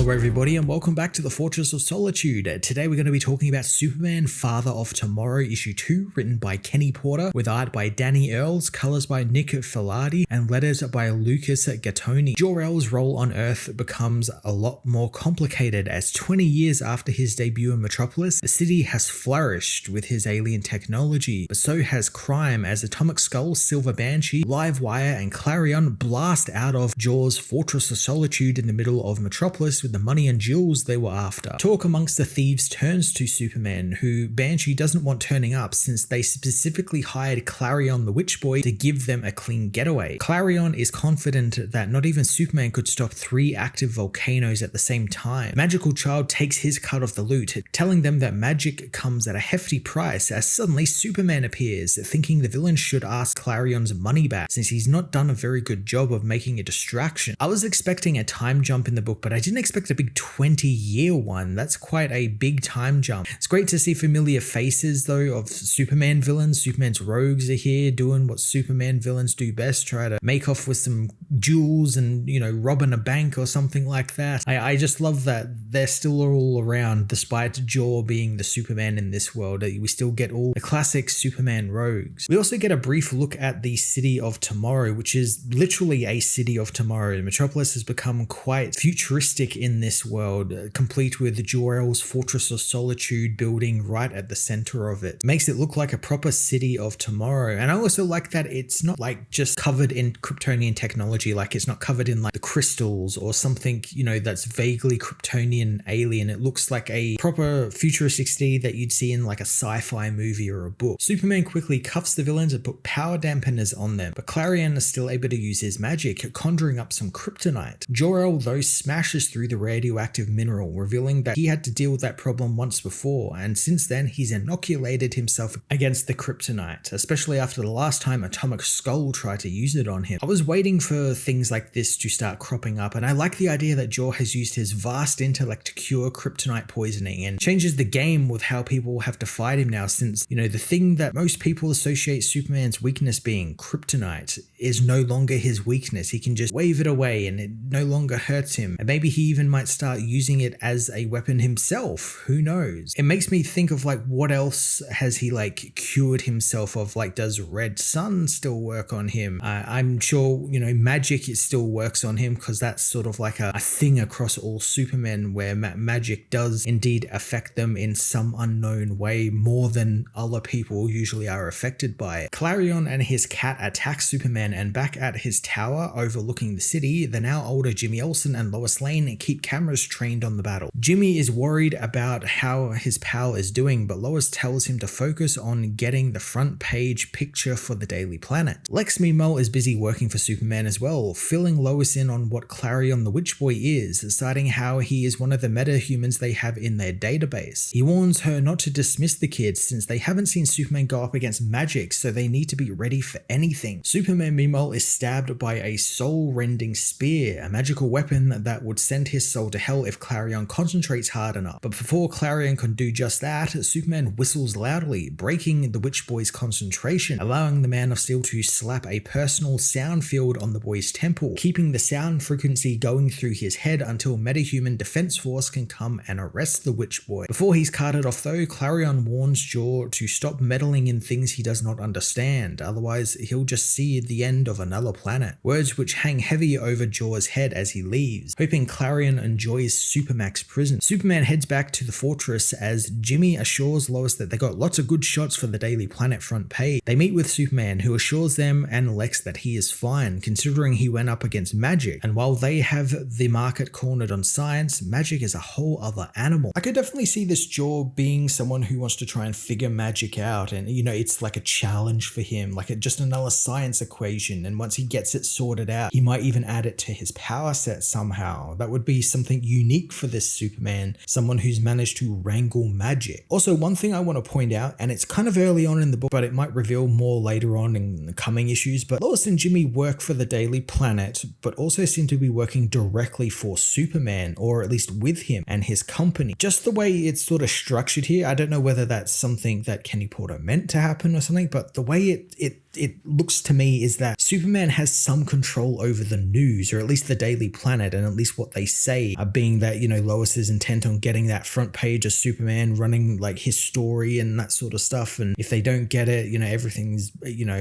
Hello everybody and welcome back to the Fortress of Solitude. Today we're going to be talking about Superman Father of Tomorrow issue 2, written by Kenny Porter, with art by Danny Earls, colors by Nick Filardi, and letters by Lucas Gattoni. JOR-EL's role on Earth becomes a lot more complicated as 20 years after his debut in Metropolis, the city has flourished with his alien technology, but so has crime as Atomic Skull, Silver Banshee, Livewire, and Clarion blast out of JOR's Fortress of Solitude in the middle of Metropolis with the money and jewels they were after. Talk amongst the thieves turns to Superman, who Banshee doesn't want turning up since they specifically hired Clarion the Witch Boy to give them a clean getaway. Clarion is confident that not even Superman could stop 3 active volcanoes at the same time. Magical Child takes his cut of the loot, telling them that magic comes at a hefty price as suddenly Superman appears, thinking the villain should ask Clarion's money back since he's not done a very good job of making a distraction. I was expecting a time jump in the book, but I didn't expect a big 20-year one. That's quite a big time jump. It's great to see familiar faces though of Superman villains. Superman's rogues are here doing what Superman villains do best, try to make off with some jewels and, you know, robbing a bank or something like that. I just love that they're still all around despite JOR being the Superman in this world. We still get all the classic Superman rogues. We also get a brief look at the city of tomorrow, which is literally a city of tomorrow. Metropolis has become quite futuristic in this world, complete with JOR-EL's Fortress of Solitude building right at the center of it. Makes it look like a proper city of tomorrow. And I also like that it's not like just covered in Kryptonian technology, like it's not covered in like the crystals or something, you know, that's vaguely Kryptonian alien. It looks like a proper futuristic city that you'd see in like a sci-fi movie or a book. Superman quickly cuffs the villains and put power dampeners on them, but Clarion is still able to use his magic, conjuring up some kryptonite. JOR-EL though smashes through the radioactive mineral, revealing that he had to deal with that problem once before, and since then he's inoculated himself against the kryptonite, especially after the last time Atomic Skull tried to use it on him. I was waiting for things like this to start cropping up, and I like the idea that JOR has used his vast intellect to cure kryptonite poisoning and changes the game with how people have to fight him now, since, you know, the thing that most people associate Superman's weakness being, kryptonite, is no longer his weakness. He can just wave it away and it no longer hurts him, and maybe he even might start using it as a weapon himself. Who knows? It makes me think of like, what else has he like cured himself of? Like, does Red Sun still work on him? I'm sure, you know, magic, it still works on him because that's sort of like a thing across all Supermen where magic does indeed affect them in some unknown way more than other people usually are affected by it. Clarion and his cat attack Superman, and back at his tower overlooking the city, the now older Jimmy Olsen and Lois Lane keep cameras trained on the battle. Jimmy is worried about how his pal is doing, but Lois tells him to focus on getting the front page picture for the Daily Planet. Lex meanwhile is busy working for Superman as well, filling Lois in on what Clarion the Witch Boy is, citing how he is one of the metahumans they have in their database. He warns her not to dismiss the kids since they haven't seen Superman go up against magic, so they need to be ready for anything. Superman meanwhile is stabbed by a soul-rending spear, a magical weapon that would send his soul to hell if Clarion concentrates hard enough. But before Clarion can do just that, Superman whistles loudly, breaking the Witch Boy's concentration, allowing the Man of Steel to slap a personal sound field on the boy's temple, keeping the sound frequency going through his head until Metahuman Defense Force can come and arrest the Witch Boy. Before he's carted off though, Clarion warns JOR to stop meddling in things he does not understand, otherwise he'll just see the end of another planet. Words which hang heavy over JOR's head as he leaves, hoping Clarion enjoys Supermax prison. Superman heads back to the fortress as Jimmy assures Lois that they got lots of good shots for the Daily Planet front page. They meet with Superman, who assures them and Lex that he is fine considering he went up against magic, and while they have the market cornered on science, magic is a whole other animal. I could definitely see this JOR being someone who wants to try and figure magic out, and you know, it's like a challenge for him, like just another science equation, and once he gets it sorted out, he might even add it to his power set somehow. That would be something unique for this Superman, someone who's managed to wrangle magic. Also, one thing I want to point out, and it's kind of early on in the book, but it might reveal more later on in the coming issues, but Lois and Jimmy work for the Daily Planet, but also seem to be working directly for Superman, or at least with him and his company. Just the way it's sort of structured here, I don't know whether that's something that Kenny Porter meant to happen or something, but the way it it looks to me is that Superman has some control over the news, or at least the Daily Planet, and at least what they say, being that, Lois is intent on getting that front page of Superman running like his story and that sort of stuff. And if they don't get it, everything's,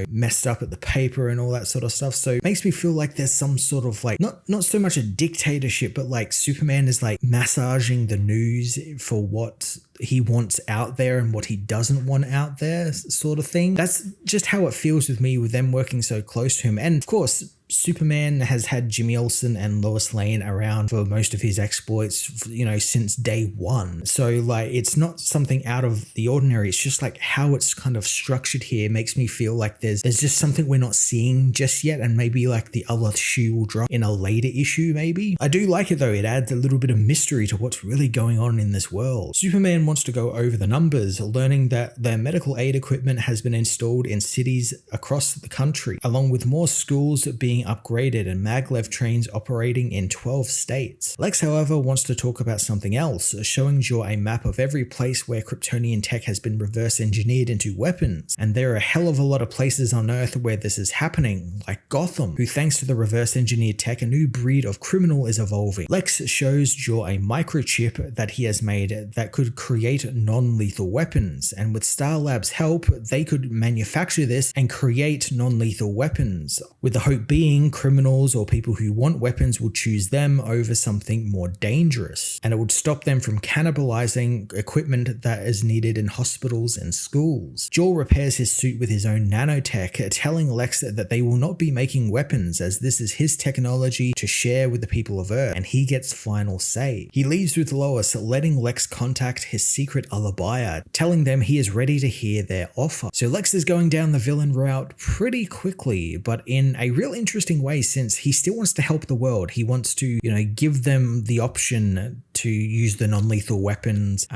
messed up at the paper and all that sort of stuff. So it makes me feel like there's some sort of like, not so much a dictatorship, but like Superman is like massaging the news for what he wants out there and what he doesn't want out there, sort of thing. That's just how it feels with me, with them working so close to him. And of course, Superman has had Jimmy Olsen and Lois Lane around for most of his exploits, since day one. So like, it's not something out of the ordinary. It's just like how it's kind of structured here makes me feel like there's just something we're not seeing just yet. And maybe like the other shoe will drop in a later issue, maybe. I do like it though. It adds a little bit of mystery to what's really going on in this world. Superman wants to go over the numbers, learning that their medical aid equipment has been installed in cities across the country, along with more schools being upgraded and maglev trains operating in 12 states. Lex, however, wants to talk about something else, showing JOR a map of every place where Kryptonian tech has been reverse engineered into weapons. And there are a hell of a lot of places on Earth where this is happening, like Gotham, who thanks to the reverse engineered tech, a new breed of criminal is evolving. Lex shows JOR a microchip that he has made that could create non-lethal weapons, and with Star Labs' help, they could manufacture this and create non-lethal weapons, with the hope being criminals or people who want weapons will choose them over something more dangerous, and it would stop them from cannibalizing equipment that is needed in hospitals and schools. JOR repairs his suit with his own nanotech, telling Lex that they will not be making weapons, as this is his technology to share with the people of Earth, and he gets final say. He leaves with Lois, letting Lex contact his secret alibi, telling them he is ready to hear their offer. So Lex is going down the villain route pretty quickly, but in a real interesting way, since he still wants to help the world. He wants to, give them the option to use the non-lethal weapons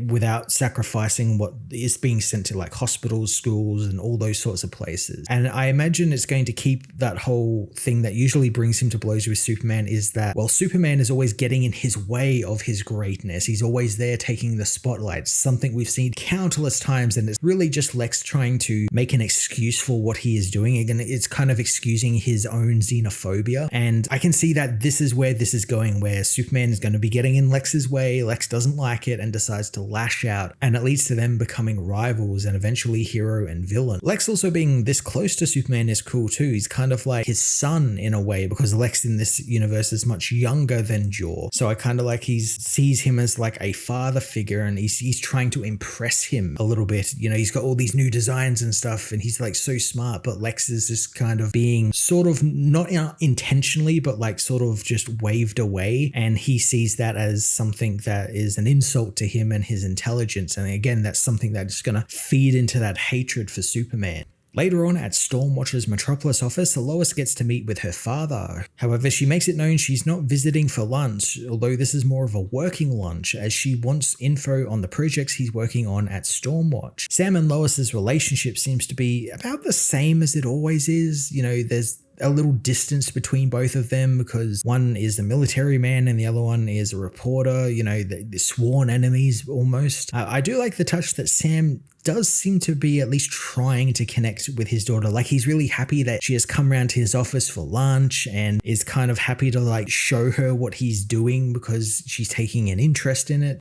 without sacrificing what is being sent to like hospitals, schools, and all those sorts of places. And I imagine it's going to keep that whole thing that usually brings him to blows with Superman, is that, well, Superman is always getting in his way of his greatness. He's always there taking the spotlight, something we've seen countless times, and it's really just Lex trying to make an excuse for what he is doing. Again, it's kind of excusing his own xenophobia, and I can see that this is where this is going, where Superman is going to be getting in Lex's way. Lex doesn't like it and decides to lash out, and it leads to them becoming rivals and eventually hero and villain. Lex also being this close to Superman is cool too. He's kind of like his son in a way, because Lex in this universe is much younger than JOR. So I kind of like sees him as like a father figure, and he's trying to impress him a little bit. He's got all these new designs and stuff, and he's like so smart, but Lex is just kind of being sort of not intentionally, but like sort of just waved away, and he sees that as something that is an insult to him and his intelligence. And again, that's something that's going to feed into that hatred for Superman. Later on at Stormwatcher's Metropolis office, Lois gets to meet with her father. However, she makes it known she's not visiting for lunch, although this is more of a working lunch, as she wants info on the projects he's working on at Stormwatch. Sam and Lois's relationship seems to be about the same as it always is. There's a little distance between both of them, because one is a military man and the other one is a reporter, the sworn enemies almost. I do like the touch that Sam does seem to be at least trying to connect with his daughter. Like, he's really happy that she has come around to his office for lunch and is kind of happy to like show her what he's doing because she's taking an interest in it.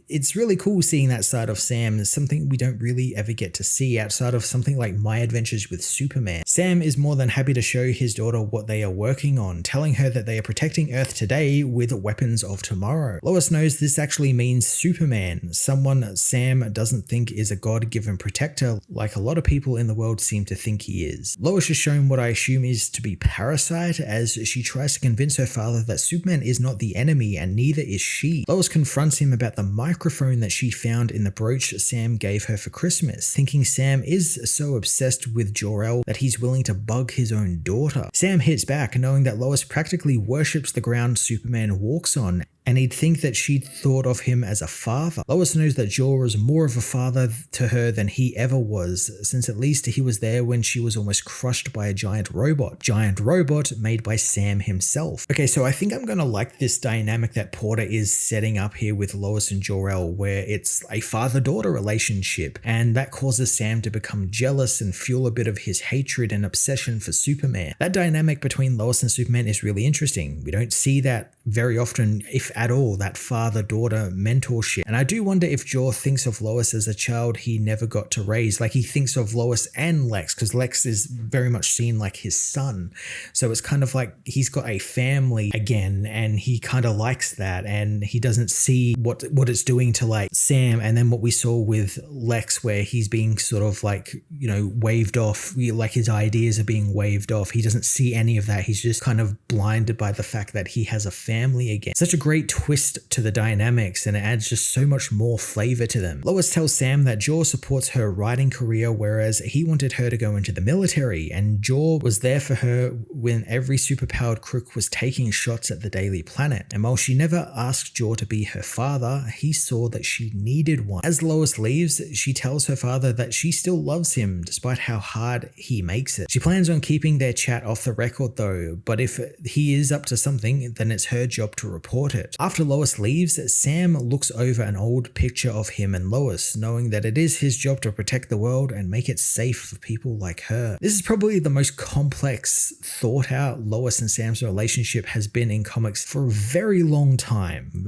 It's really cool seeing that side of Sam. It's something we don't really ever get to see outside of something like My Adventures with Superman. Sam is more than happy to show his daughter what they are working on, telling her that they are protecting Earth today with weapons of tomorrow. Lois knows this actually means Superman, someone Sam doesn't think is a god-given protector like a lot of people in the world seem to think he is. Lois is shown what I assume is to be Parasite, as she tries to convince her father that Superman is not the enemy and neither is she. Lois confronts him about the microphone that she found in the brooch Sam gave her for Christmas, thinking Sam is so obsessed with JOR-EL that he's willing to bug his own daughter. Sam hits back, knowing that Lois practically worships the ground Superman walks on, and he'd think that she'd thought of him as a father. Lois knows that JOR is more of a father to her than he ever was, since at least he was there when she was almost crushed by a giant robot made by Sam himself. Okay, so I think I'm gonna like this dynamic that Porter is setting up here with Lois and JOR-EL, where it's a father-daughter relationship, and that causes Sam to become jealous and fuel a bit of his hatred and obsession for Superman. That dynamic between Lois and Superman is really interesting. We don't see that very often, if at all, that father-daughter mentorship. And I do wonder if JOR thinks of Lois as a child he never got to raise. Like, he thinks of Lois and Lex, because Lex is very much seen like his son. So it's kind of like he's got a family again, and he kind of likes that, and he doesn't see what it's doing to like Sam. And then what we saw with Lex, where he's being sort of like, you know, waved off, like his ideas are being waved off. He doesn't see any of that. He's just kind of blinded by the fact that he has a family again. Such a great twist to the dynamics, and it adds just so much more flavor to them. Lois tells Sam that JOR supports her writing career, whereas he wanted her to go into the military, and JOR was there for her when every superpowered crook was taking shots at the Daily Planet. And while she never asked JOR to be her father, he saw that she needed one. As Lois leaves, she tells her father that she still loves him despite how hard he makes it. She plans on keeping their chat off the record though, but if he is up to something, then it's her job to report it. After Lois leaves, Sam looks over an old picture of him and Lois, knowing that it is his job to protect the world and make it safe for people like her. This is probably the most complex, thought out Lois and Sam's relationship has been in comics for a very long time.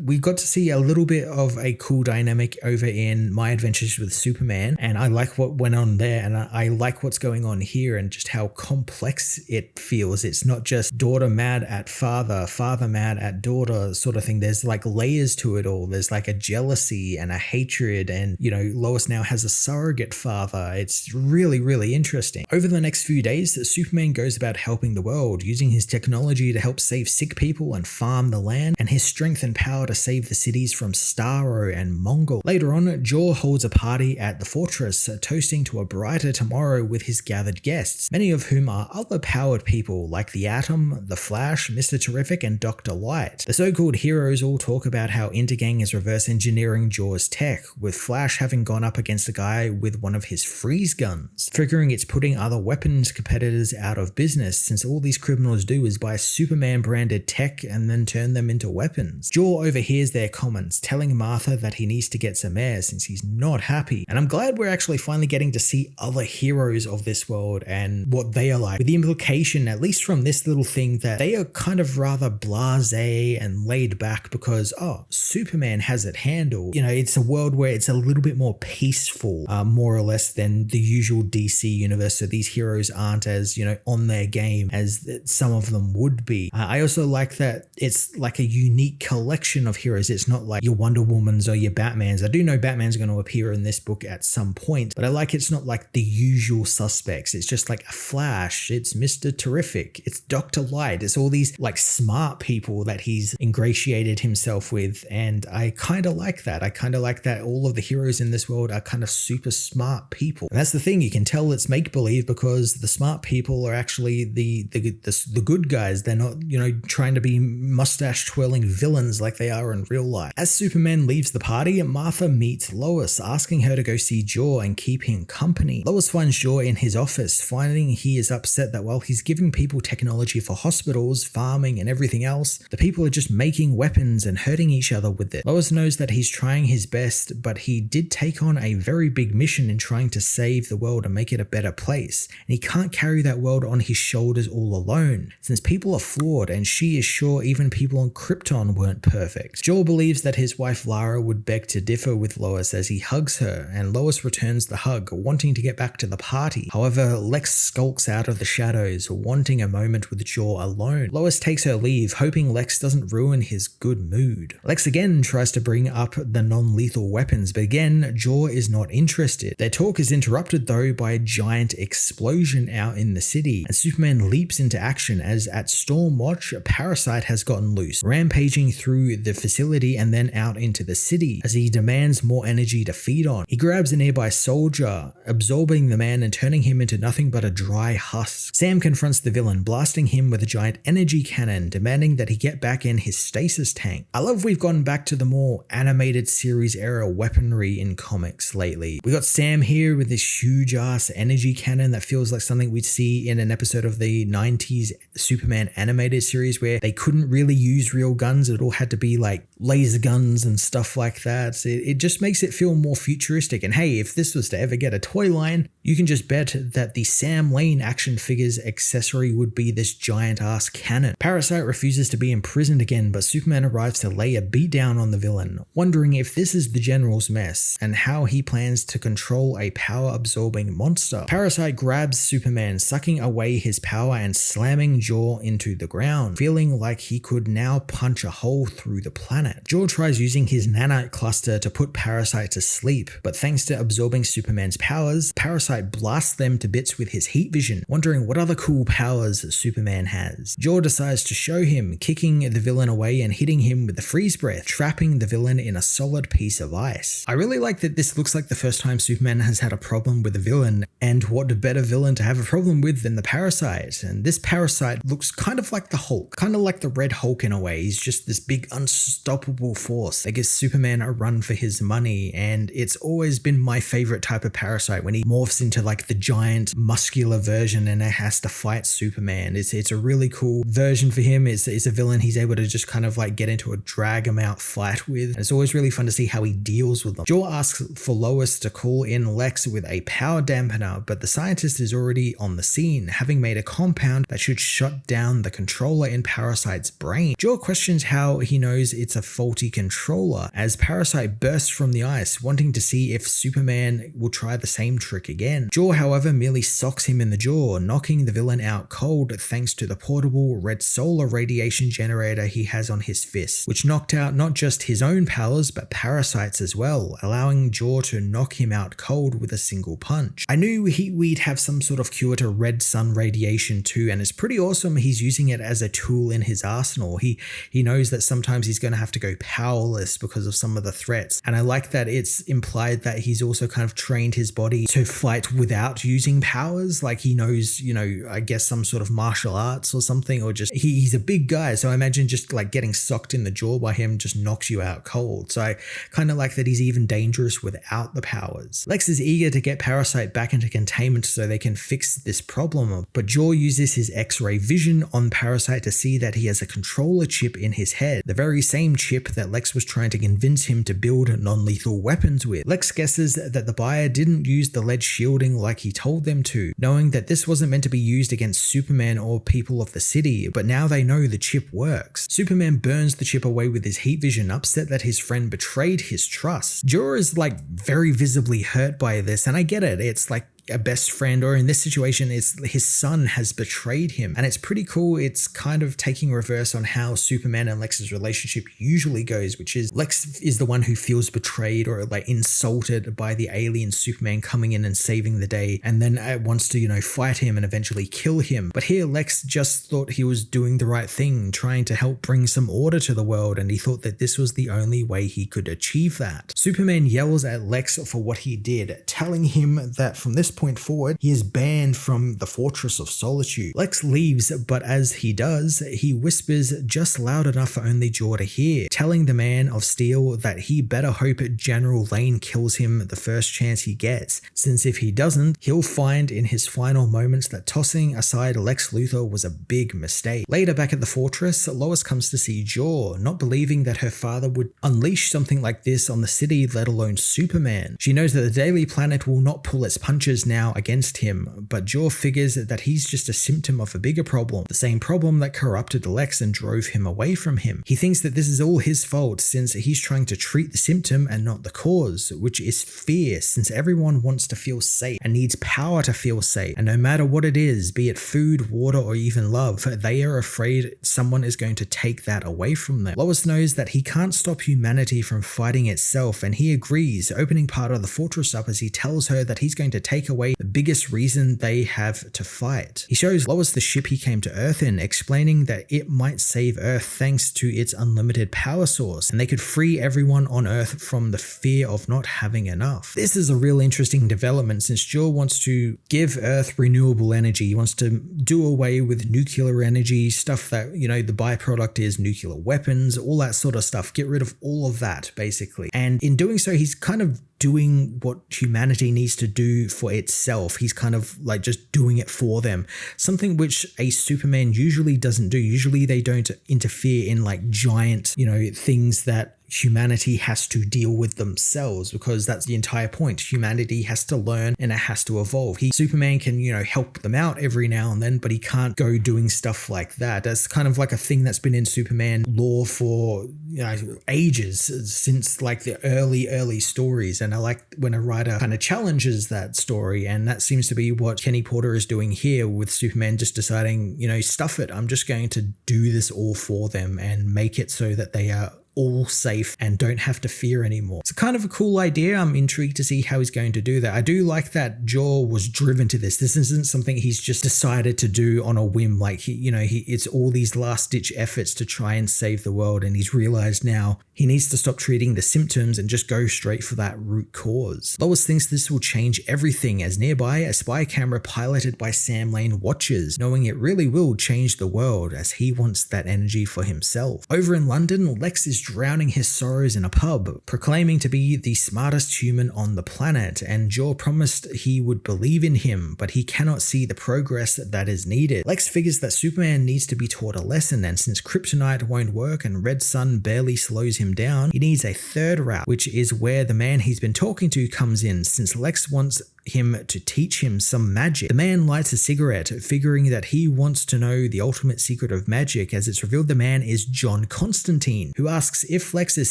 We got to see a little bit of a cool dynamic over in My Adventures with Superman, and I like what went on there, and I like what's going on here, and just how complex it feels. It's not just daughter mad at father, father mad at daughter sort of thing. There's like layers to it all. There's like a jealousy and a hatred, and you know, Lois now has a surrogate father. It's really, really interesting. Over the next few days, Superman goes about helping the world, using his technology to help save sick people and farm the land, and his strength and power to save the cities from Starro and Mongol. Later on, JOR holds a party at the fortress, toasting to a brighter tomorrow with his gathered guests, many of whom are other powered people like the Atom, the Flash, Mr. Terrific, and Dr. Light. The so-called heroes all talk about how Intergang is reverse engineering JOR's tech, with Flash having gone up against a guy with one of his freeze guns, figuring it's putting other weapons competitors out of business, since all these criminals do is buy Superman branded tech and then turn them into weapons. JOR overhears their comments, telling Martha that he needs to get some air since he's not happy. And I'm glad we're actually finally getting to see other heroes of this world and what they are like, with the implication, at least from this little thing, that they are kind of rather blasé and laid back because, oh, Superman has it handled. You know, it's a world where it's a little bit more peaceful, more or less, than the usual DC universe. So these heroes aren't as, you know, on their game as some of them would be. I also like that it's like a unique collection of heroes. It's not like your Wonder Womans or your Batmans. I do know Batman's going to appear in this book at some point, but I like it's not like the usual suspects. It's just like a Flash, it's Mr. Terrific, it's Dr. Light, it's all these like smart people that he's ingratiated himself with, and I kind of like that. I kind of like that all of the heroes in this world are kind of super smart people. And that's the thing, you can tell it's make-believe because the smart people are actually the good guys. They're not, you know, trying to be mustache twirling villains like they are in real life. As Superman leaves the party, Martha meets Lois, asking her to go see JOR and keep him company. Lois finds JOR in his office, finding he is upset that while he's giving people technology for hospitals, farming, and everything else, the people are just making weapons and hurting each other with it. Lois knows that he's trying his best, but he did take on a very big mission in trying to save the world and make it a better place, and he can't carry that world on his shoulders all alone, since people are flawed, and she is sure even people on Krypton weren't perfect. JOR believes that his wife Lara would beg to differ with Lois as he hugs her, and Lois returns the hug, wanting to get back to the party. However, Lex skulks out of the shadows, wanting a moment with JOR alone. Lois takes her leave, hoping Lex doesn't ruin his good mood. Lex again tries to bring up the non-lethal weapons, but again, JOR is not interested. Their talk is interrupted though by a giant explosion out in the city, and Superman leaps into action as at Stormwatch, a Parasite has gotten loose, rampaging through the facility and then out into the city as he demands more energy to feed on. He grabs a nearby soldier, absorbing the man and turning him into nothing but a dry husk. Sam confronts the villain, blasting him with a giant energy cannon, demanding that he get back in his stasis tank. I love we've gone back to the more animated series era weaponry in comics lately. We got Sam here with this huge ass energy cannon that feels like something we'd see in an episode of the 90s Superman animated series where they couldn't really use real guns. It all had to be like laser guns and stuff like that. It just makes it feel more futuristic. And hey, if this was to ever get a toy line, you can just bet that the Sam Lane action figures accessory would be this giant ass cannon. Parasite refuses to be imprisoned again, but Superman arrives to lay a beatdown on the villain, wondering if this is the General's mess and how he plans to control a power-absorbing monster. Parasite grabs Superman, sucking away his power and slamming JOR into the ground, feeling like he could now punch a hole through the planet. JOR tries using his nanite cluster to put Parasite to sleep, but thanks to absorbing Superman's powers, Parasite blasts them to bits with his heat vision, wondering what other cool powers Superman has. JOR decides to show him, kicking the villain away and hitting him with the freeze breath, trapping the villain in a solid piece of ice. I really like that this looks like the first time Superman has had a problem with a villain, and what better villain to have a problem with than the Parasite. And this Parasite looks kind of like the Hulk, kind of like the Red Hulk in a way. He's just this big unstoppable force that gives Superman a run for his money, and it's always been my favorite type of Parasite when he morphs into like the giant muscular version and it has to fight Superman. It's a really cool version for him. It's a villain he's able to just kind of like get into a drag him out fight with. And it's always really fun to see how he deals with them. JOR asks for Lois to call in Lex with a power dampener, but the scientist is already on the scene, having made a compound that should shut down the controller in Parasite's brain. JOR questions how he knows it's a faulty controller as Parasite bursts from the ice, wanting to see if Superman will try the same trick again. JOR, however, merely socks him in the jaw, knocking the villain out cold thanks to the portable red solar radiation generator he has on his fist, which knocked out not just his own powers but Parasite's as well, allowing JOR to knock him out cold with a single punch. I knew we'd have some sort of cure to red sun radiation too, and it's pretty awesome he's using it as a tool in his arsenal. He knows that sometimes he's going to have to go powerless because of some of the threats, and I like that it's implied that he's also kind of trained his body to fight without using powers. Like he knows, I guess some sort of martial arts or something, or just he's a big guy, so I imagine just like getting socked in the jaw by him just knocks you out cold. So I kind of like that he's even dangerous without the powers. Lex is eager to get Parasite back into containment so they can fix this problem, but JOR uses his X-ray vision on Parasite to see that he has a controller chip in his head, the very same chip that Lex was trying to convince him to build non-lethal weapons with. Lex guesses that the buyer didn't use the lead shielding like he told them to, knowing that this wasn't meant to be used against Superman or people of the city, but now they know the chip works. Superman burns the chip away with his heat vision, upset that his friend betrayed his trust. JOR is like very visibly hurt by this, and I get it. It's like a best friend, or in this situation it's his son has betrayed him, and it's pretty cool. It's kind of taking reverse on how Superman and Lex's relationship usually goes, which is Lex is the one who feels betrayed or like insulted by the alien Superman coming in and saving the day, and then wants to fight him and eventually kill him. But here Lex just thought he was doing the right thing, trying to help bring some order to the world, and he thought that this was the only way he could achieve that. Superman yells at Lex for what he did, telling him that from this point forward, he is banned from the Fortress of Solitude. Lex leaves, but as he does, he whispers just loud enough for only JOR to hear, telling the Man of Steel that he better hope General Lane kills him the first chance he gets, since if he doesn't, he'll find in his final moments that tossing aside Lex Luthor was a big mistake. Later back at the fortress, Lois comes to see JOR, not believing that her father would unleash something like this on the city, let alone Superman. She knows that the Daily Planet will not pull its punches now against him, but JOR figures that he's just a symptom of a bigger problem, the same problem that corrupted Lex and drove him away from him. He thinks that this is all his fault since he's trying to treat the symptom and not the cause, which is fear, since everyone wants to feel safe and needs power to feel safe, and no matter what it is, be it food, water, or even love, they are afraid someone is going to take that away from them. Lois knows that he can't stop humanity from fighting itself, and he agrees, opening part of the fortress up as he tells her that he's going to take away the biggest reason they have to fight. He shows Lois the ship he came to Earth in, explaining that it might save Earth thanks to its unlimited power source, and they could free everyone on Earth from the fear of not having enough. This is a real interesting development since JOR wants to give Earth renewable energy. He wants to do away with nuclear energy, stuff that, you know, the byproduct is nuclear weapons, all that sort of stuff. Get rid of all of that, basically. And in doing so, he's kind of doing what humanity needs to do for itself. He's kind of like just doing it for them. Something which a Superman usually doesn't do. Usually they don't interfere in like giant, you know, things that humanity has to deal with themselves, because that's the entire point. Humanity has to learn and it has to evolve. Superman can, you know, help them out every now and then, but he can't go doing stuff like that. That's kind of like a thing that's been in Superman lore for, you know, ages, since like the early stories. And I like when a writer kind of challenges that story, and that seems to be what Kenny Porter is doing here with Superman just deciding, you know, stuff it. I'm just going to do this all for them and make it so that they are all safe and don't have to fear anymore. It's kind of a cool idea. I'm intrigued to see how he's going to do that. I do like that JOR was driven to this. This isn't something he's just decided to do on a whim. Like it's all these last ditch efforts to try and save the world, and he's realized now he needs to stop treating the symptoms and just go straight for that root cause. Lois thinks this will change everything, as nearby a spy camera piloted by Sam Lane watches, knowing it really will change the world, as he wants that energy for himself. Over in London, Lex is drowning his sorrows in a pub, proclaiming to be the smartest human on the planet, and JOR promised he would believe in him, but he cannot see the progress that is needed. Lex figures that Superman needs to be taught a lesson, and since kryptonite won't work and red sun barely slows him down, he needs a third route, which is where the man he's been talking to comes in, since Lex wants him to teach him some magic. The man lights a cigarette, figuring that he wants to know the ultimate secret of magic, as it's revealed the man is John Constantine, who asks if Lex is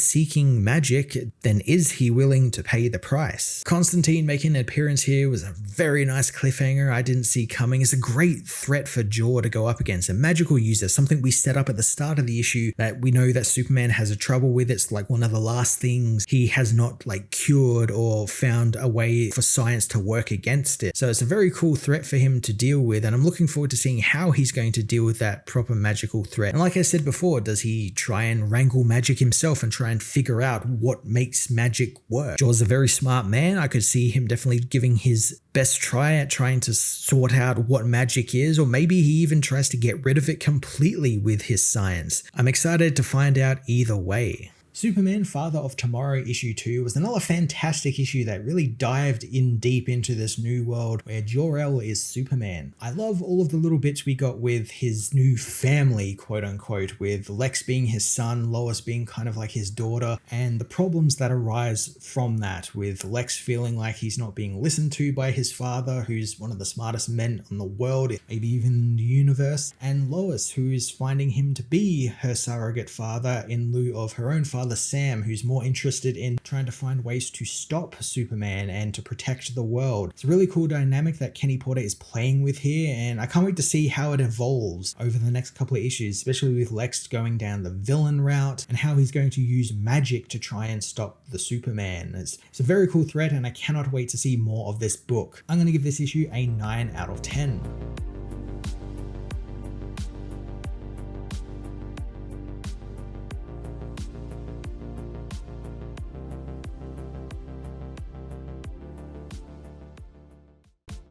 seeking magic, then is he willing to pay the price? Constantine making an appearance here was a very nice cliffhanger I didn't see coming. It's a great threat for JOR to go up against, a magical user, something we set up at the start of the issue that we know that Superman has a trouble with. It's like one of the last things he has not like cured or found a way for science to work against it. So it's a very cool threat for him to deal with, and I'm looking forward to seeing how he's going to deal with that proper magical threat. And like I said before, does he try and wrangle magic himself and try and figure out what makes magic work? JOR's a very smart man. I could see him definitely giving his best try at trying to sort out what magic is, or maybe he even tries to get rid of it completely with his science. I'm excited to find out either way. Superman Father of Tomorrow issue 2 was another fantastic issue that really dived in deep into this new world where JOR-EL is Superman. I love all of the little bits we got with his new family, quote unquote, with Lex being his son, Lois being kind of like his daughter, and the problems that arise from that, with Lex feeling like he's not being listened to by his father, who's one of the smartest men in the world, maybe even the universe, and Lois, who is finding him to be her surrogate father in lieu of her own father Sam, who's more interested in trying to find ways to stop Superman and to protect the world. It's a really cool dynamic that Kenny Porter is playing with here, and I can't wait to see how it evolves over the next couple of issues, especially with Lex going down the villain route and how he's going to use magic to try and stop the Superman. It's a very cool thread, and I cannot wait to see more of this book. I'm going to give this issue a 9 out of 10.